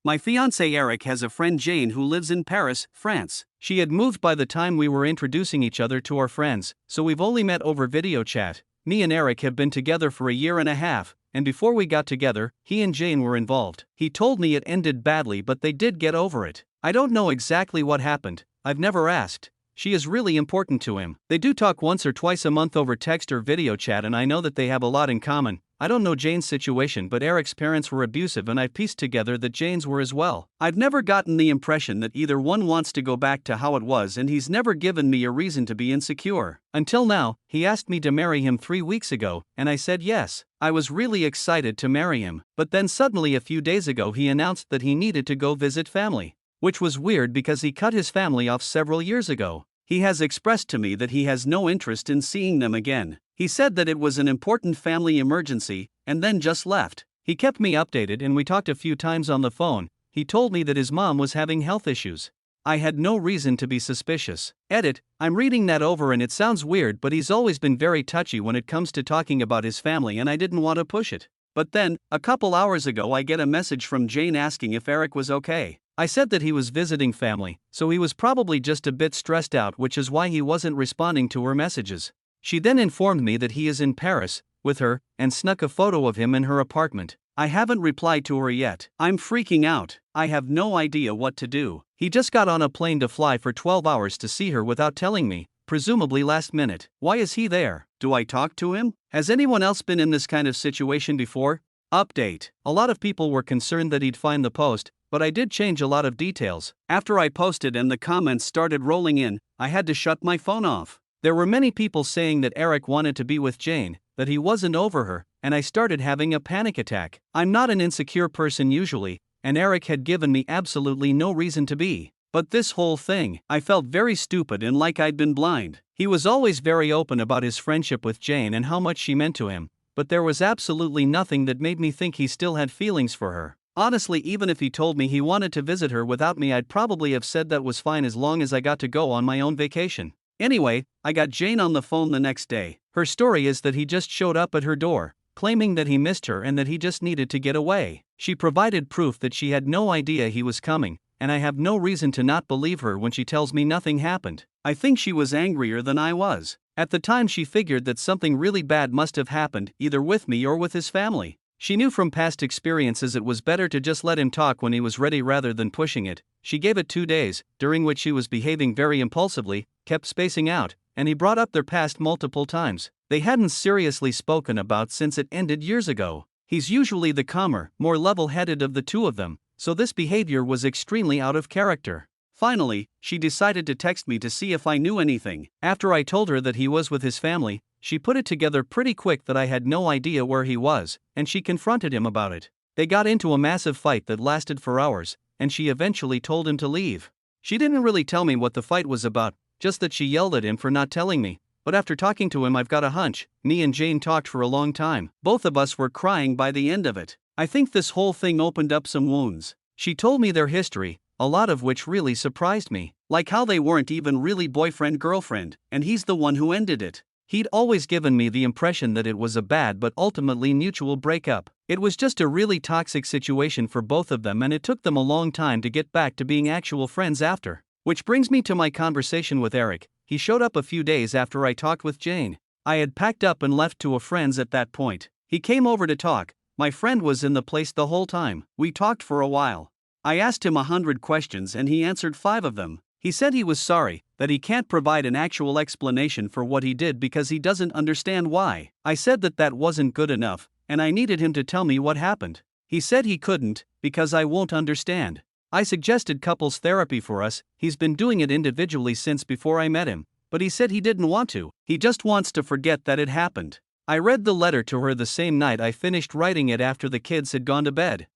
My fiance Eric has a friend Jane who lives in Paris, France. She had moved by the time we were introducing each other to our friends, so we've only met over video chat. Me and Eric have been together for a year and a half, and before we got together, he and Jane were involved. He told me it ended badly, but they did get over it. I don't know exactly what happened, I've never asked. She is really important to him. They do talk once or twice a month over text or video chat, and I know that they have a lot in common. I don't know Jane's situation, but Eric's parents were abusive and I pieced together that Jane's were as well. I've never gotten the impression that either one wants to go back to how it was, and he's never given me a reason to be insecure. Until now, he asked me to marry him 3 weeks ago, and I said yes. I was really excited to marry him, but then suddenly a few days ago he announced that he needed to go visit family. Which was weird because he cut his family off several years ago. He has expressed to me that he has no interest in seeing them again. He said that it was an important family emergency, and then just left. He kept me updated and we talked a few times on the phone. He told me that his mom was having health issues. I had no reason to be suspicious. Edit, I'm reading that over and it sounds weird, but he's always been very touchy when it comes to talking about his family, and I didn't want to push it. But then, a couple hours ago I get a message from Jane asking if Eric was okay. I said that he was visiting family, so he was probably just a bit stressed out, which is why he wasn't responding to her messages. She then informed me that he is in Paris with her and snuck a photo of him in her apartment. I haven't replied to her yet. I'm freaking out. I have no idea what to do. He just got on a plane to fly for 12 hours to see her without telling me, presumably last minute. Why is he there? Do I talk to him? Has anyone else been in this kind of situation before? Update. A lot of people were concerned that he'd find the post, but I did change a lot of details. After I posted and the comments started rolling in, I had to shut my phone off. There were many people saying that Eric wanted to be with Jane, that he wasn't over her, and I started having a panic attack. I'm not an insecure person usually, and Eric had given me absolutely no reason to be. But this whole thing, I felt very stupid and like I'd been blind. He was always very open about his friendship with Jane and how much she meant to him, but there was absolutely nothing that made me think he still had feelings for her. Honestly, even if he told me he wanted to visit her without me, I'd probably have said that was fine as long as I got to go on my own vacation. Anyway, I got Jane on the phone the next day. Her story is that he just showed up at her door, claiming that he missed her and that he just needed to get away. She provided proof that she had no idea he was coming, and I have no reason to not believe her when she tells me nothing happened. I think she was angrier than I was. At the time she figured that something really bad must have happened, either with me or with his family. She knew from past experiences it was better to just let him talk when he was ready rather than pushing it. She gave it 2 days, during which he was behaving very impulsively, kept spacing out, and he brought up their past multiple times. They hadn't seriously spoken about since it ended years ago. He's usually the calmer, more level-headed of the two of them, so this behavior was extremely out of character. Finally, she decided to text me to see if I knew anything. After I told her that he was with his family, she put it together pretty quick that I had no idea where he was, and she confronted him about it. They got into a massive fight that lasted for hours, and she eventually told him to leave. She didn't really tell me what the fight was about, just that she yelled at him for not telling me. But after talking to him, I've got a hunch. Me and Jane talked for a long time. Both of us were crying by the end of it. I think this whole thing opened up some wounds. She told me their history, a lot of which really surprised me. Like how they weren't even really boyfriend-girlfriend, and he's the one who ended it. He'd always given me the impression that it was a bad but ultimately mutual breakup. It was just a really toxic situation for both of them, and it took them a long time to get back to being actual friends after. Which brings me to my conversation with Eric. He showed up a few days after I talked with Jane. I had packed up and left to a friend's at that point. He came over to talk. My friend was in the place the whole time. We talked for a while. I asked him 100 questions and he answered 5 of them. He said he was sorry, that he can't provide an actual explanation for what he did because he doesn't understand why. I said that that wasn't good enough, and I needed him to tell me what happened. He said he couldn't, because I won't understand. I suggested couples therapy for us. He's been doing it individually since before I met him, but he said he didn't want to. He just wants to forget that it happened. I read the letter to her the same night I finished writing it after the kids had gone to bed.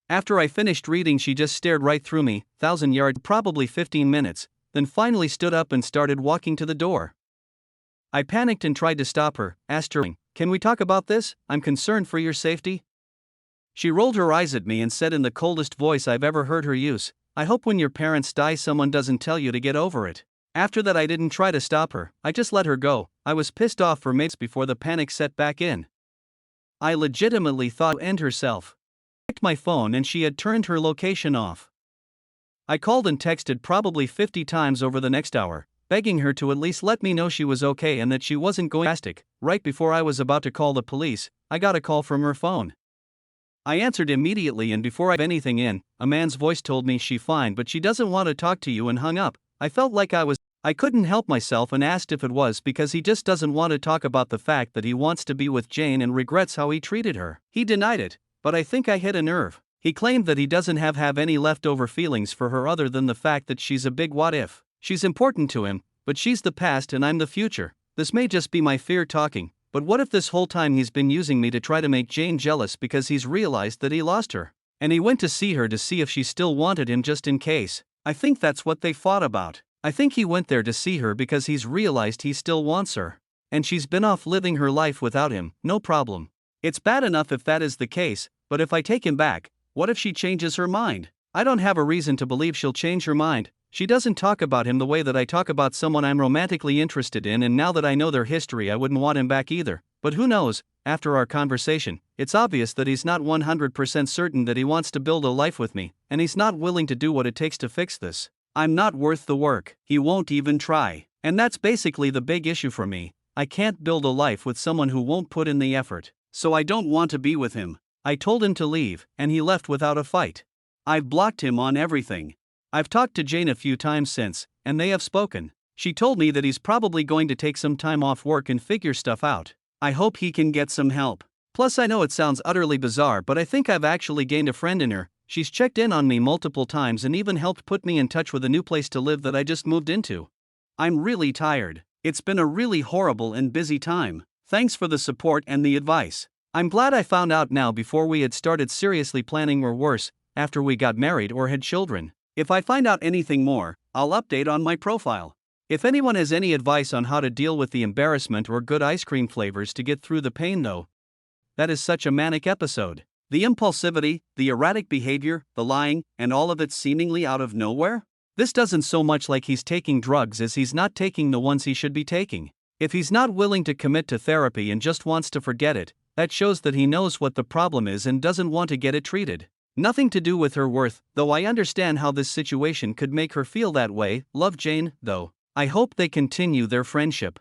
After I finished reading, she just stared right through me, 1,000 yards, probably 15 minutes, then finally stood up and started walking to the door. I panicked and tried to stop her, asked her, "Can we talk about this? I'm concerned for your safety." She rolled her eyes at me and said in the coldest voice I've ever heard her use, "I hope when your parents die someone doesn't tell you to get over it." After that I didn't try to stop her, I just let her go. I was pissed off for minutes before the panic set back in. I legitimately thought she'd end herself. checked my phone and she had turned her location off. I called and texted probably 50 times over the next hour, begging her to at least let me know she was okay and that she wasn't going drastic. Right before I was about to call the police, I got a call from her phone. I answered immediately, and before I had anything in, a man's voice told me she's fine but she doesn't want to talk to you, and hung up. I felt like I couldn't help myself and asked if it was because he just doesn't want to talk about the fact that he wants to be with Jane and regrets how he treated her. He denied it, but I think I hit a nerve. He claimed that he doesn't have any leftover feelings for her other than the fact that she's a big what if. She's important to him, but she's the past and I'm the future. This may just be my fear talking, but what if this whole time he's been using me to try to make Jane jealous because he's realized that he lost her? And he went to see her to see if she still wanted him just in case. I think that's what they fought about. I think he went there to see her because he's realized he still wants her. And she's been off living her life without him, no problem. It's bad enough if that is the case, but if I take him back, what if she changes her mind? I don't have a reason to believe she'll change her mind. She doesn't talk about him the way that I talk about someone I'm romantically interested in, and now that I know their history I wouldn't want him back either. But who knows, after our conversation, it's obvious that he's not 100% certain that he wants to build a life with me, and he's not willing to do what it takes to fix this. I'm not worth the work. He won't even try. And that's basically the big issue for me. I can't build a life with someone who won't put in the effort. So I don't want to be with him. I told him to leave, and he left without a fight. I've blocked him on everything. I've talked to Jane a few times since, and they have spoken. She told me that he's probably going to take some time off work and figure stuff out. I hope he can get some help. Plus, I know it sounds utterly bizarre, but I think I've actually gained a friend in her. She's checked in on me multiple times and even helped put me in touch with a new place to live that I just moved into. I'm really tired. It's been a really horrible and busy time. Thanks for the support and the advice. I'm glad I found out now before we had started seriously planning, or worse, after we got married or had children. If I find out anything more, I'll update on my profile. If anyone has any advice on how to deal with the embarrassment or good ice cream flavors to get through the pain though. That is such a manic episode. The impulsivity, the erratic behavior, the lying, and all of it seemingly out of nowhere? This doesn't so much like he's taking drugs as he's not taking the ones he should be taking. If he's not willing to commit to therapy and just wants to forget it, that shows that he knows what the problem is and doesn't want to get it treated. Nothing to do with her worth, though I understand how this situation could make her feel that way. Love, Jane, though. I hope they continue their friendship.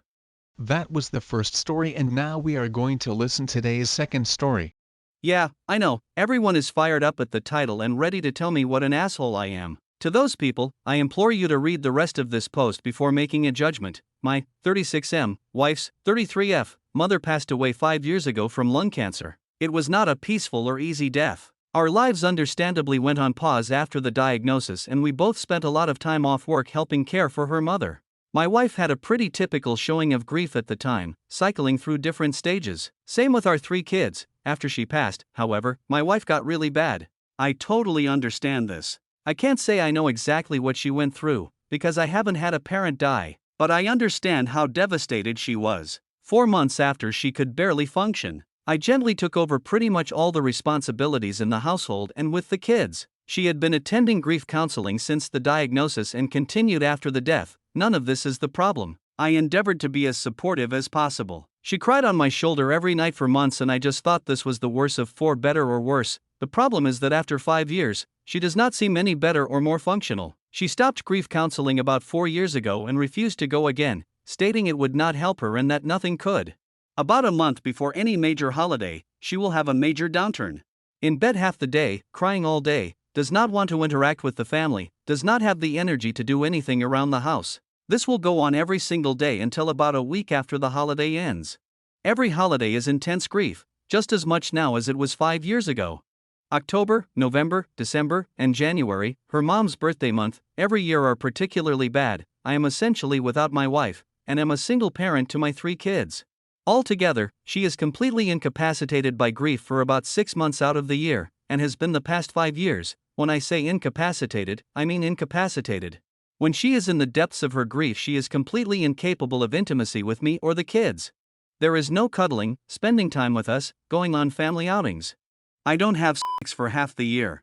That was the first story, and now we are going to listen to today's second story. Yeah, I know, everyone is fired up at the title and ready to tell me what an asshole I am. To those people, I implore you to read the rest of this post before making a judgment. My 36M wife's 33F mother passed away 5 years ago from lung cancer. It was not a peaceful or easy death. Our lives understandably went on pause after the diagnosis, and we both spent a lot of time off work helping care for her mother. My wife had a pretty typical showing of grief at the time, cycling through different stages. Same with our 3 kids. After she passed, however, my wife got really bad. I totally understand this. I can't say I know exactly what she went through, because I haven't had a parent die, but I understand how devastated she was. 4 months after, she could barely function. I gently took over pretty much all the responsibilities in the household and with the kids. She had been attending grief counseling since the diagnosis and continued after the death. None of this is the problem. I endeavored to be as supportive as possible. She cried on my shoulder every night for months, and I just thought this was the worst of 4, better or worse. The problem is that after 5 years, she does not seem any better or more functional. She stopped grief counseling about 4 years ago and refused to go again, stating it would not help her and that nothing could. About a month before any major holiday, she will have a major downturn. In bed half the day, crying all day, does not want to interact with the family, does not have the energy to do anything around the house. This will go on every single day until about a week after the holiday ends. Every holiday is intense grief, just as much now as it was 5 years ago. October, November, December, and January, her mom's birthday month, every year are particularly bad. I am essentially without my wife, and am a single parent to my 3 kids. Altogether, she is completely incapacitated by grief for about 6 months out of the year, and has been the past 5 years. When I say incapacitated, I mean incapacitated. When she is in the depths of her grief, she is completely incapable of intimacy with me or the kids. There is no cuddling, spending time with us, going on family outings. I don't have sex for half the year.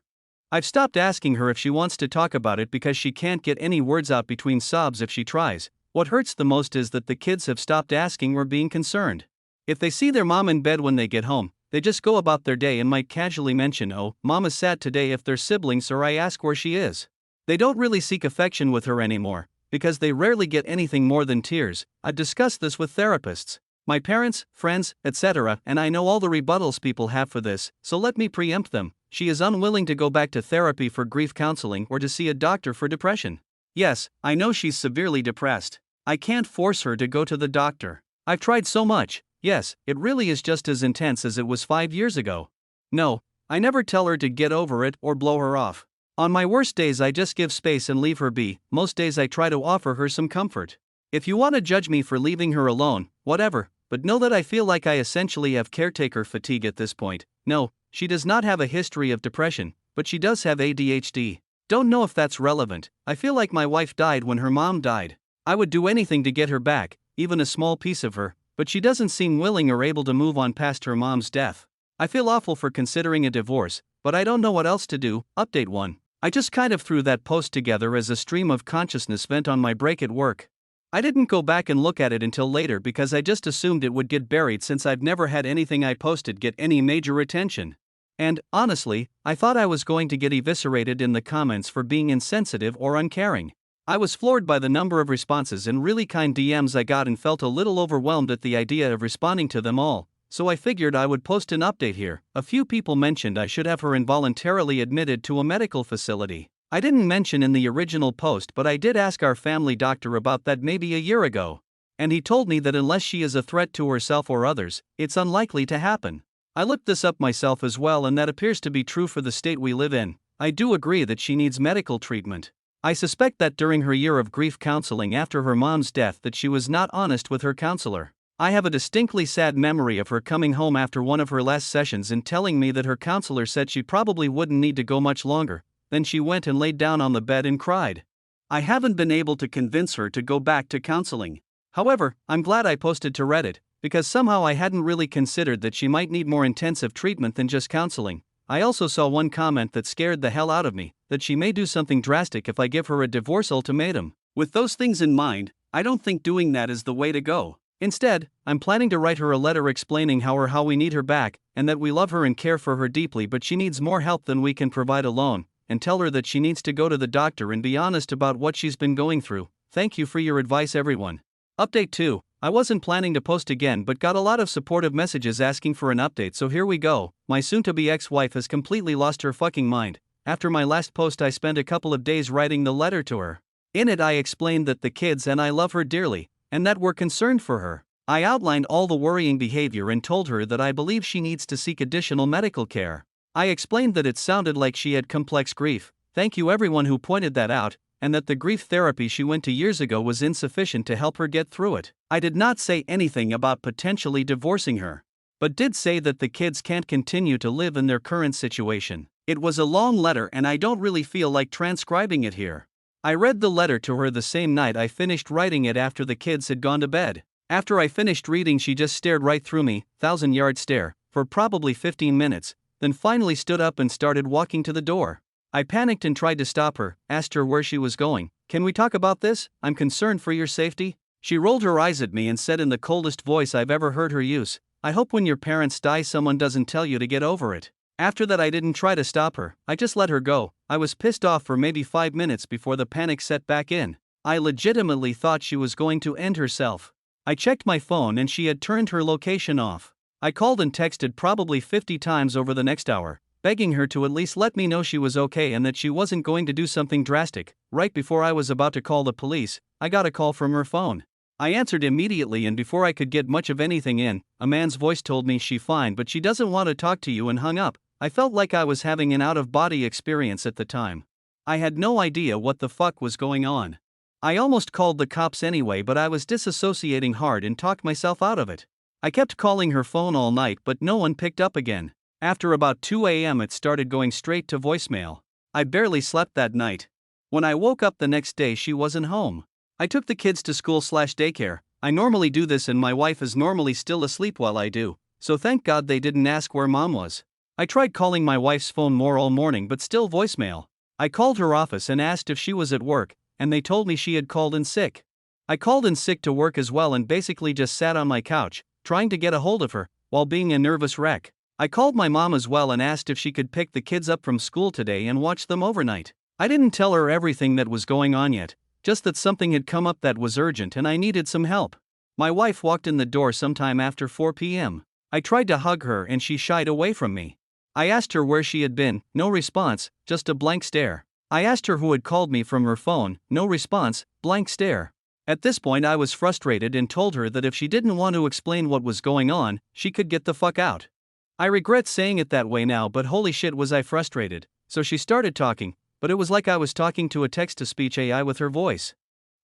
I've stopped asking her if she wants to talk about it because she can't get any words out between sobs if she tries. What hurts the most is that the kids have stopped asking or being concerned. If they see their mom in bed when they get home, they just go about their day and might casually mention, "Oh, Mom is sad today," if they're siblings, or I ask where she is. They don't really seek affection with her anymore, because they rarely get anything more than tears. I discussed this with therapists, my parents, friends, etc., and I know all the rebuttals people have for this, so let me preempt them. She is unwilling to go back to therapy for grief counseling or to see a doctor for depression. Yes, I know she's severely depressed. I can't force her to go to the doctor. I've tried so much. Yes, it really is just as intense as it was 5 years ago. No, I never tell her to get over it or blow her off. On my worst days I just give space and leave her be. Most days I try to offer her some comfort. If you want to judge me for leaving her alone, whatever, but know that I feel like I essentially have caretaker fatigue at this point. No, she does not have a history of depression, but she does have ADHD. Don't know if that's relevant. I feel like my wife died when her mom died. I would do anything to get her back, even a small piece of her, but she doesn't seem willing or able to move on past her mom's death. I feel awful for considering a divorce, but I don't know what else to do. Update 1. I just kind of threw that post together as a stream of consciousness vent on my break at work. I didn't go back and look at it until later because I just assumed it would get buried since I've never had anything I posted get any major attention. And, honestly, I thought I was going to get eviscerated in the comments for being insensitive or uncaring. I was floored by the number of responses and really kind DMs I got and felt a little overwhelmed at the idea of responding to them all, so I figured I would post an update here. A few people mentioned I should have her involuntarily admitted to a medical facility. I didn't mention in the original post, but I did ask our family doctor about that maybe a year ago. And he told me that unless she is a threat to herself or others, it's unlikely to happen. I looked this up myself as well, and that appears to be true for the state we live in. I do agree that she needs medical treatment. I suspect that during her year of grief counseling after her mom's death that she was not honest with her counselor. I have a distinctly sad memory of her coming home after one of her last sessions and telling me that her counselor said she probably wouldn't need to go much longer. Then she went and laid down on the bed and cried. I haven't been able to convince her to go back to counseling. However, I'm glad I posted to Reddit, because somehow I hadn't really considered that she might need more intensive treatment than just counseling. I also saw one comment that scared the hell out of me, that she may do something drastic if I give her a divorce ultimatum. With those things in mind, I don't think doing that is the way to go. Instead, I'm planning to write her a letter explaining how we need her back, and that we love her and care for her deeply, but she needs more help than we can provide alone, and tell her that she needs to go to the doctor and be honest about what she's been going through. Thank you for your advice, everyone. Update 2. I wasn't planning to post again but got a lot of supportive messages asking for an update, so here we go. My soon-to-be ex-wife has completely lost her fucking mind. After my last post I spent a couple of days writing the letter to her. In it I explained that the kids and I love her dearly, and that we're concerned for her. I outlined all the worrying behavior and told her that I believe she needs to seek additional medical care. I explained that it sounded like she had complex grief. Thank you everyone who pointed that out, and that the grief therapy she went to years ago was insufficient to help her get through it. I did not say anything about potentially divorcing her, but did say that the kids can't continue to live in their current situation. It was a long letter and I don't really feel like transcribing it here. I read the letter to her the same night I finished writing it after the kids had gone to bed. After I finished reading, she just stared right through me, 1,000-yard stare, for probably 15 minutes, then finally stood up and started walking to the door. I panicked and tried to stop her, asked her where she was going. Can we talk about this? I'm concerned for your safety. She rolled her eyes at me and said in the coldest voice I've ever heard her use, I hope when your parents die someone doesn't tell you to get over it. After that I didn't try to stop her, I just let her go. I was pissed off for maybe 5 minutes before the panic set back in. I legitimately thought she was going to end herself. I checked my phone and she had turned her location off. I called and texted probably 50 times over the next hour, begging her to at least let me know she was okay and that she wasn't going to do something drastic. Right before I was about to call the police, I got a call from her phone. I answered immediately, and before I could get much of anything in, a man's voice told me she's fine but she doesn't want to talk to you, and hung up. I felt like I was having an out-of-body experience at the time. I had no idea what the fuck was going on. I almost called the cops anyway, but I was disassociating hard and talked myself out of it. I kept calling her phone all night but no one picked up again. After about 2 a.m. it started going straight to voicemail. I barely slept that night. When I woke up the next day she wasn't home. I took the kids to school/daycare. I normally do this and my wife is normally still asleep while I do, so thank God they didn't ask where mom was. I tried calling my wife's phone more all morning but still voicemail. I called her office and asked if she was at work, and they told me she had called in sick. I called in sick to work as well and basically just sat on my couch, trying to get a hold of her, while being a nervous wreck. I called my mom as well and asked if she could pick the kids up from school today and watch them overnight. I didn't tell her everything that was going on yet, just that something had come up that was urgent and I needed some help. My wife walked in the door sometime after 4 p.m. I tried to hug her and she shied away from me. I asked her where she had been, no response, just a blank stare. I asked her who had called me from her phone, no response, blank stare. At this point I was frustrated and told her that if she didn't want to explain what was going on, she could get the fuck out. I regret saying it that way now, but holy shit was I frustrated. So she started talking, but it was like I was talking to a text-to-speech AI with her voice.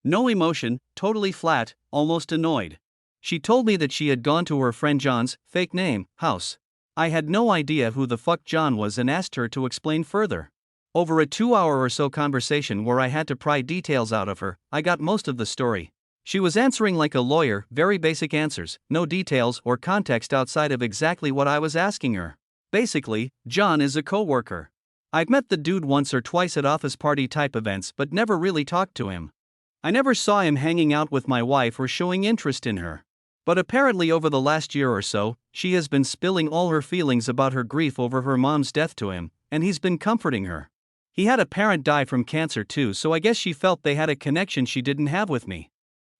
No emotion, totally flat, almost annoyed. She told me that she had gone to her friend John's, fake name, house. I had no idea who the fuck John was and asked her to explain further. Over a 2-hour or so conversation where I had to pry details out of her, I got most of the story. She was answering like a lawyer, very basic answers, no details or context outside of exactly what I was asking her. Basically, John is a coworker. I've met the dude once or twice at office party type events but never really talked to him. I never saw him hanging out with my wife or showing interest in her. But apparently over the last year or so, she has been spilling all her feelings about her grief over her mom's death to him, and he's been comforting her. He had a parent die from cancer too, so I guess she felt they had a connection she didn't have with me.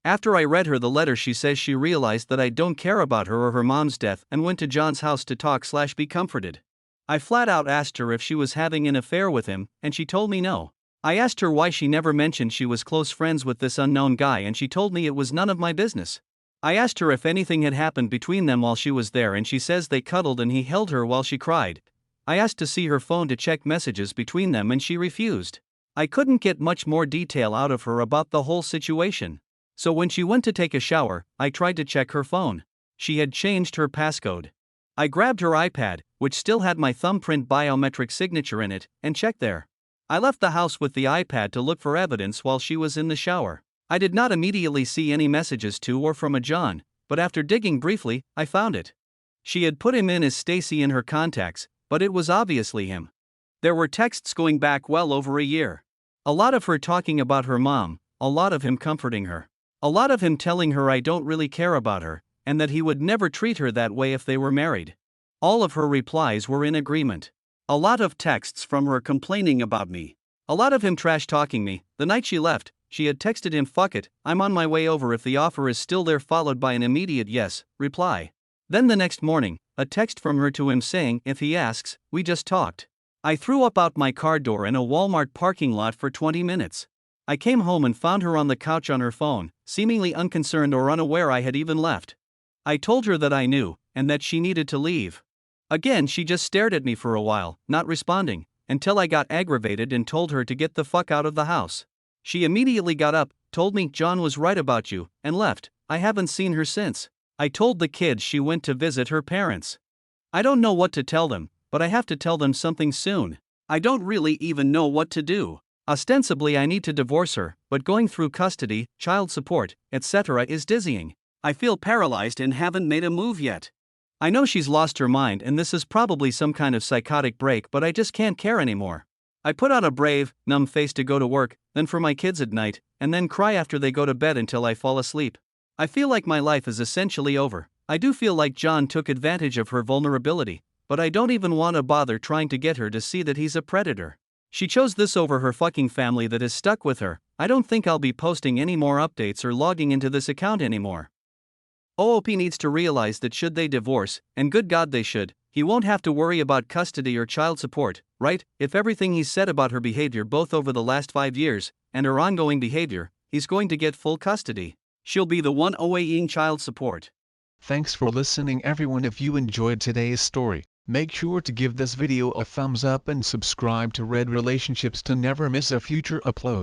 After I read her the letter, she says she realized that I don't care about her or her mom's death and went to John's house to talk/be comforted. I flat out asked her if she was having an affair with him, and she told me no. I asked her why she never mentioned she was close friends with this unknown guy, and she told me it was none of my business. I asked her if anything had happened between them while she was there, and she says they cuddled and he held her while she cried. I asked to see her phone to check messages between them and she refused. I couldn't get much more detail out of her about the whole situation. So when she went to take a shower, I tried to check her phone. She had changed her passcode. I grabbed her iPad, which still had my thumbprint biometric signature in it, and checked there. I left the house with the iPad to look for evidence while she was in the shower. I did not immediately see any messages to or from a John, but after digging briefly, I found it. She had put him in as Stacy in her contacts, but it was obviously him. There were texts going back well over a year. A lot of her talking about her mom, a lot of him comforting her. A lot of him telling her I don't really care about her, and that he would never treat her that way if they were married. All of her replies were in agreement. A lot of texts from her complaining about me. A lot of him trash-talking me. The night she left, she had texted him, "Fuck it, I'm on my way over if the offer is still there," followed by an immediate yes reply. Then the next morning, a text from her to him saying, "If he asks, we just talked." I threw up out my car door in a Walmart parking lot for 20 minutes. I came home and found her on the couch on her phone, seemingly unconcerned or unaware I had even left. I told her that I knew, and that she needed to leave. Again, she just stared at me for a while, not responding, until I got aggravated and told her to get the fuck out of the house. She immediately got up, told me John was right about you, and left. I haven't seen her since. I told the kids she went to visit her parents. I don't know what to tell them, but I have to tell them something soon. I don't really even know what to do. Ostensibly I need to divorce her, but going through custody, child support, etc. is dizzying. I feel paralyzed and haven't made a move yet. I know she's lost her mind and this is probably some kind of psychotic break, but I just can't care anymore. I put on a brave, numb face to go to work, then for my kids at night, and then cry after they go to bed until I fall asleep. I feel like my life is essentially over. I do feel like John took advantage of her vulnerability, but I don't even want to bother trying to get her to see that he's a predator. She chose this over her fucking family that is stuck with her. I don't think I'll be posting any more updates or logging into this account anymore. OOP needs to realize that should they divorce, and good God they should, he won't have to worry about custody or child support, right? If everything he's said about her behavior both over the last 5 years, and her ongoing behavior, he's going to get full custody. She'll be the one owing child support. Thanks for listening everyone. If you enjoyed today's story, make sure to give this video a thumbs up and subscribe to Red Relationships to never miss a future upload.